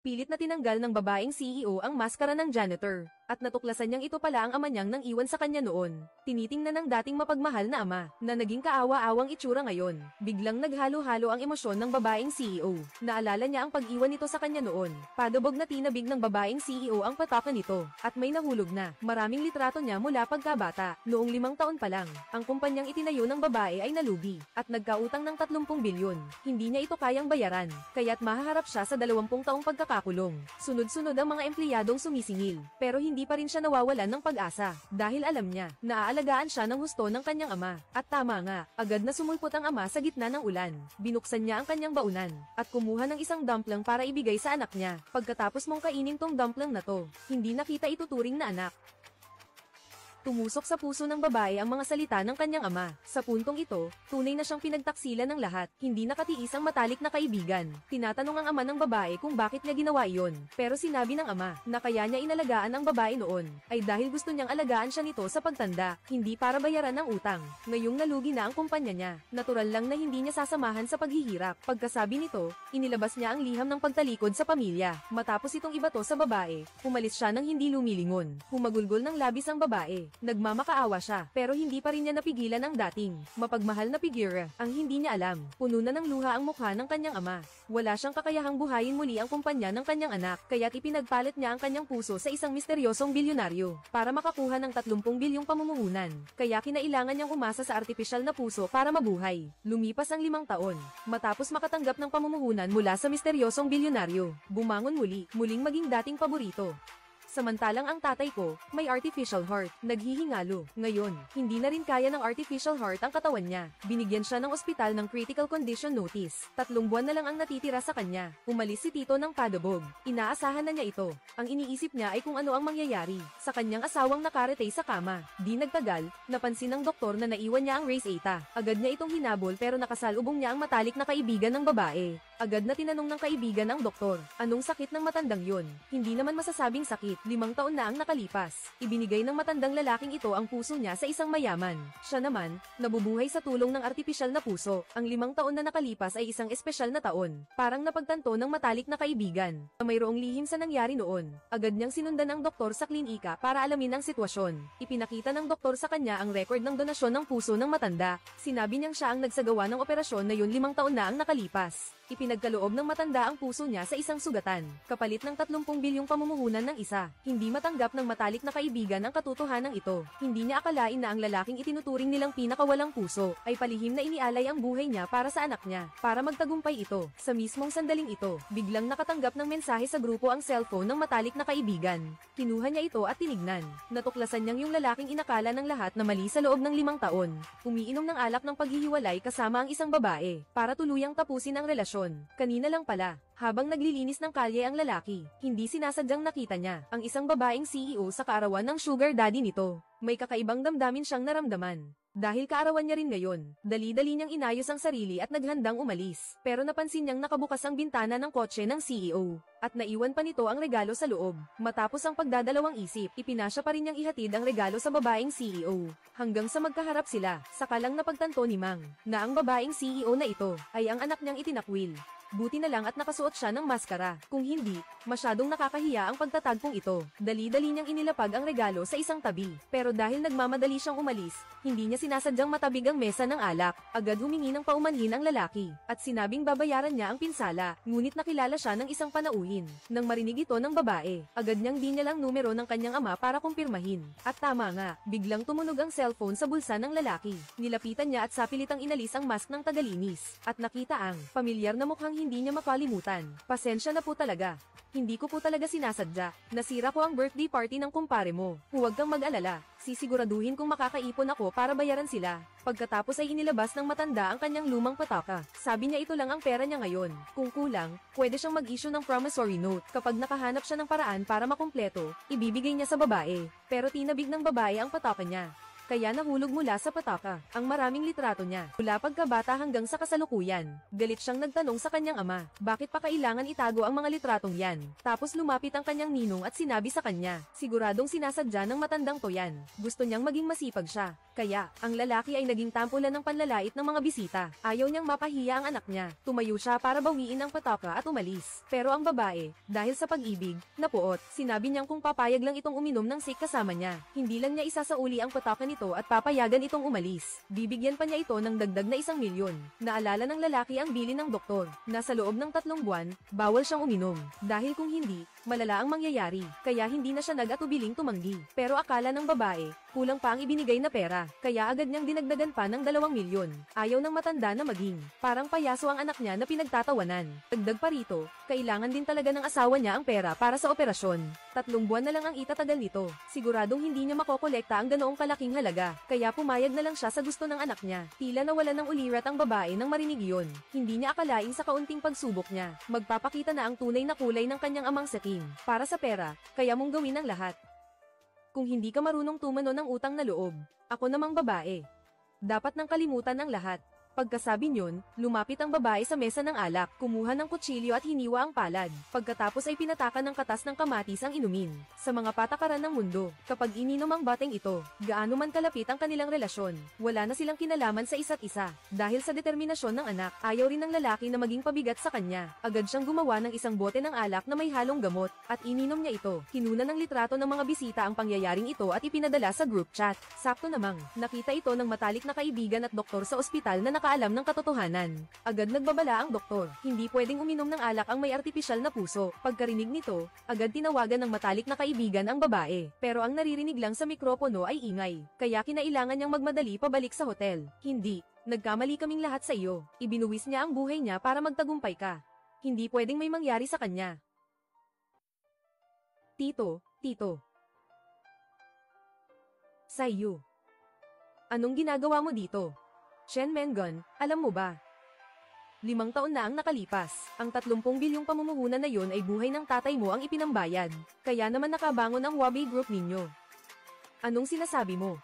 Pilit na tinanggal ng babaeng CEO ang maskara ng janitor, at natuklasan niyang ito pala ang ama niyang nang iwan sa kanya noon. Tinitingnan ng dating mapagmahal na ama, na naging kaawa-awang itsura ngayon. Biglang naghalo-halo ang emosyon ng babaeng CEO. Naalala niya ang pag-iwan nito sa kanya noon. Padubog na tinabig ng babaeng CEO ang patakan nito, at may nahulog na. Maraming litrato niya mula pagkabata. Noong 5 taon pa lang, ang kumpanyang itinayo ng babae ay nalugi, at nagkautang ng 30 bilyon. Hindi niya ito kayang bayaran, kaya't mahaharap siya sa 20 taong pagkakakulong. Sunod-sunod ang mga empleyadong sumisingil, pero hindi pa rin siya nawawalan ng pag-asa, dahil alam niya, naaalagaan siya ng husto ng kanyang ama. At tama nga, agad na sumulpot ang ama sa gitna ng ulan. Binuksan niya ang kanyang baunan, at kumuha ng isang dumpling para ibigay sa anak niya. Pagkatapos mong kainin tong dumpling na to, hindi na kita ituturing na anak. Tumusok sa puso ng babae ang mga salita ng kanyang ama. Sa puntong ito, tunay na siyang pinagtaksilan ng lahat. Hindi nakatiis ang matalik na kaibigan. Tinatanong ang ama ng babae kung bakit niya ginawa iyon. Pero sinabi ng ama, na kaya niya inalagaan ang babae noon, ay dahil gusto niyang alagaan siya nito sa pagtanda, hindi para bayaran ang utang. Ngayong nalugi na ang kumpanya niya, natural lang na hindi niya sasamahan sa paghihirap. Pagkasabi nito, inilabas niya ang liham ng pagtalikod sa pamilya. Matapos itong ibato sa babae, umalis siya ng hindi lumilingon. Humagulgol ng labis ang babae. Nagmamakaawa siya, pero hindi pa rin niya napigilan ang dating mapagmahal na figure. Ang hindi niya alam, puno na ng luha ang mukha ng kanyang ama. Wala siyang kakayahang buhayin muli ang kumpanya ng kanyang anak, kaya't ipinagpalit niya ang kanyang puso sa isang misteryosong bilyonaryo para makakuha ng 30 bilyong pamumuhunan. Kaya kinailangan niyang umasa sa artipisyal na puso para mabuhay. Lumipas ang 5 taon. Matapos makatanggap ng pamumuhunan mula sa misteryosong bilyonaryo, bumangon muling maging dating paborito. Samantalang ang tatay ko, may artificial heart, naghihingalo. Ngayon, hindi na rin kaya ng artificial heart ang katawan niya. Binigyan siya ng ospital ng critical condition notice. 3 buwan na lang ang natitira sa kanya. Umalis si Tito ng padubog. Inaasahan na niya ito. Ang iniisip niya ay kung ano ang mangyayari sa kanyang asawang nakaretay sa kama. Di nagtagal, napansin ng doktor na naiwan niya ang race eta. Agad niya itong hinabol pero nakasalubong niya ang matalik na kaibigan ng babae. Agad na tinanong ng kaibigan ang doktor, anong sakit ng matandang yun? Hindi naman masasabing sakit, 5 taon na ang nakalipas. Ibinigay ng matandang lalaking ito ang puso niya sa isang mayaman. Siya naman, nabubuhay sa tulong ng artipisyal na puso. Ang 5 taon na nakalipas ay isang espesyal na taon. Parang napagtanto ng matalik na kaibigan. Mayroong lihim sa nangyari noon. Agad niyang sinundan ang doktor sa klinika para alamin ang sitwasyon. Ipinakita ng doktor sa kanya ang record ng donasyon ng puso ng matanda. Sinabi niyang siya ang nagsagawa ng operasyon na yun 5 taon na ang nakalipas. Ipinagkaloob ng matanda ang puso niya sa isang sugatan, kapalit ng 30 bilyong pamumuhunan ng isa. Hindi matanggap ng matalik na kaibigan ang katotohanan ito. Hindi niya akalain na ang lalaking itinuturing nilang pinakawalang puso, ay palihim na inialay ang buhay niya para sa anak niya. Para magtagumpay ito, sa mismong sandaling ito, biglang nakatanggap ng mensahe sa grupo ang cellphone ng matalik na kaibigan. Kinuha niya ito at tinignan. Natuklasan niyang yung lalaking inakala ng lahat na mali sa loob ng 5 taon. Umiinom ng alak ng paghihiwalay kasama ang isang babae, para tuluyang tapusin ang relasyon. Kanina lang pala, habang naglilinis ng kalye ang lalaki, hindi sinasadyang nakita niya ang isang babaeng CEO sa kaarawan ng sugar daddy nito. May kakaibang damdamin siyang naramdaman. Dahil kaarawan niya rin ngayon, dali-dali niyang inayos ang sarili at naghandang umalis. Pero napansin niyang nakabukas ang bintana ng kotse ng CEO. At naiwan pa nito ang regalo sa loob. Matapos ang pagdadalawang isip, ipinasya pa rin niyang ihatid ang regalo sa babaeng CEO. Hanggang sa magkaharap sila, saka lang napagtanto ni Mang, na ang babaeng CEO na ito, ay ang anak niyang itinakwil. Buti na lang at nakasuot siya ng maskara. Kung hindi, masyadong nakakahiya ang pagtatagpong ito. Dali-dali niyang inilapag ang regalo sa isang tabi. Pero dahil nagmamadali siyang umalis, hindi niya sinasadyang matabig ang mesa ng alak. Agad humingi ng paumanhin ang lalaki, at sinabing babayaran niya ang pinsala. Ngunit nakilala siya ng isang panauhin. Nang marinig ito ng babae, agad niyang dinilang numero ng kanyang ama para kumpirmahin. At tama nga, biglang tumunog ang cellphone sa bulsa ng lalaki. Nilapitan niya at sapilitang inalis ang mask ng tagalinis. At nakita ang pamilyar na mukhang hindi niya makalimutan. Pasensya na po talaga. Hindi ko po talaga sinasadya. Nasira ko ang birthday party ng kumpare mo. Huwag kang mag-alala. Sisiguraduhin kung makakaipon ako para bayaran sila. Pagkatapos ay inilabas ng matanda ang kanyang lumang pataka. Sabi niya ito lang ang pera niya ngayon. Kung kulang, pwede siyang mag-issue ng promissory note. Kapag nakahanap siya ng paraan para makumpleto, ibibigay niya sa babae. Pero tinabig ng babae ang pataka niya. kaya nahulog mula sa pataka ang maraming litrato niya. Mula pagkabata hanggang sa kasalukuyan, galit siyang nagtanong sa kanyang ama, bakit pa kailangan itago ang mga litratong yan? Tapos lumapit ang kanyang ninong at sinabi sa kanya, siguradong sinasadya ng matandang to yan. Gusto niyang maging masipag siya. Kaya, ang lalaki ay naging tampulan ng panlalait ng mga bisita. Ayaw niyang mapahiya ang anak niya. Tumayo siya para bawiin ang pataka at umalis. Pero ang babae, dahil sa pag-ibig, napuot. Sinabi niyang kung papayag lang itong uminom ng sake kasama niya, hindi lang niya isasauli ang pataka nito at papayagan itong umalis. Bibigyan pa niya ito ng dagdag na 1 milyon. Naalala ng lalaki ang bilin ng doktor. Nasa loob ng 3 buwan, bawal siyang uminom. Dahil kung hindi, malala ang mangyayari. Kaya hindi na siya nag-atubiling tumanggi. Pero akala ng babae, kulang pa ang ibinigay na pera. Kaya agad niyang dinagdagan pa ng 2 milyon. Ayaw ng matanda na maging parang payaso ang anak niya na pinagtatawanan. Dagdag pa rito, kailangan din talaga ng asawa niya ang pera para sa operasyon. 3 buwan na lang ang itatagal nito. Siguradong hindi niya makokolekta ang ganoong kalaking halaga. Kaya pumayag na lang siya sa gusto ng anak niya. Tila nawala ng ulirat ang babae nang marinig iyon. Hindi niya akalaing sa kaunting pagsubok niya, magpapakita na ang tunay na kulay ng kanyang amang sakim. Para sa pera, kaya mong gawin ang lahat. Kung hindi ka marunong tumano ng utang na loob, ako namang babae. Dapat nang kalimutan ng lahat. Pagkasabi niyon, lumapit ang babae sa mesa ng alak, kumuha ng kutsilyo at hiniwa ang palad. Pagkatapos ay pinatakan ng katas ng kamatis ang inumin. Sa mga patakaran ng mundo, kapag ininom ang bateng ito, gaano man kalapit ang kanilang relasyon, wala na silang kinalaman sa isa't isa. Dahil sa determinasyon ng anak, ayaw rin ng lalaki na maging pabigat sa kanya. Agad siyang gumawa ng isang bote ng alak na may halong gamot, at ininom niya ito. Kinuna ng litrato ng mga bisita ang pangyayaring ito at ipinadala sa group chat. Sakto namang, nakita ito ng matalik na kaibigan at doktor sa ospital na nakaalam ng katotohanan. Agad nagbabala ang doktor, hindi pwedeng uminom ng alak ang may artipisyal na puso. Pagkarinig nito, agad tinawagan ng matalik na kaibigan ang babae. Pero ang naririnig lang sa mikropono ay ingay, kaya kinailangan niyang magmadali pabalik sa hotel. Hindi, nagkamali kaming lahat sa iyo. Ibinuwis niya ang buhay niya para magtagumpay ka. Hindi pwedeng may mangyari sa kanya. Tito. Saiyu. Anong ginagawa mo dito? Shen Mengon, alam mo ba? 5 taon na ang nakalipas. Ang 30 bilyong pamumuhunan na yon ay buhay ng tatay mo ang ipinambayad. Kaya naman nakabangon ang Wabi Group ninyo. Anong sinasabi mo?